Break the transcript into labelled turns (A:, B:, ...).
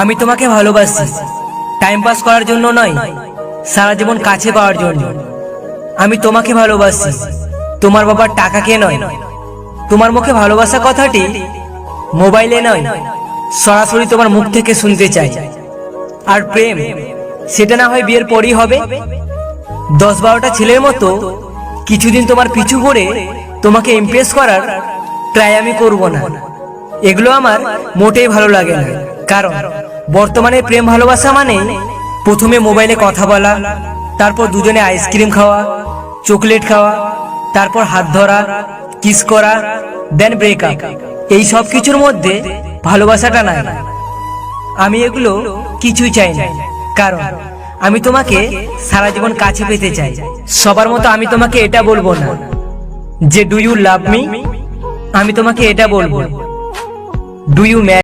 A: আমি তোমাকে ভালোবাসি, টাইম পাস করার জন্য নয়, সারা জীবন কাছে পাওয়ার জন্য। আমি তোমাকে ভালোবাসি, তোমার বাবার টাকাকে নয়। তোমার মুখে ভালোবাসা কথাটি মোবাইলে নয়, সরাসরি তোমার মুখ থেকে শুনতে চাই। আর প্রেম, সেটা না হয় বিয়ের পরই হবে। 10-12টা ছেলের মতো কিছুদিন তোমার পিছু পড়ে তোমাকে ইমপ্রেস করার ট্রাই আমি করব না। এগুলো আমার মোটেই ভালো লাগে না। কারণ বর্তমানে প্রেম ভালোবাসা মানে প্রথমে মোবাইলে কথা বলা, তারপর দুজনে আইসক্রিম খাওয়া, চকলেট খাওয়া, তারপর হাত ধরা, কিস করা, দেন ব্রেকআপ। এই সব কিছুর মধ্যে ভালোবাসাটা নাই। আমি এগুলো কিছুই চাই না, কারণ আমি তোমাকে সারা জীবন কাছে পেতে চাই। সবার মতো আমি তোমাকে এটা বলবো না যে ডু ইউ লাভ মি, আমি তোমাকে এটা বলবো, ডু ইউ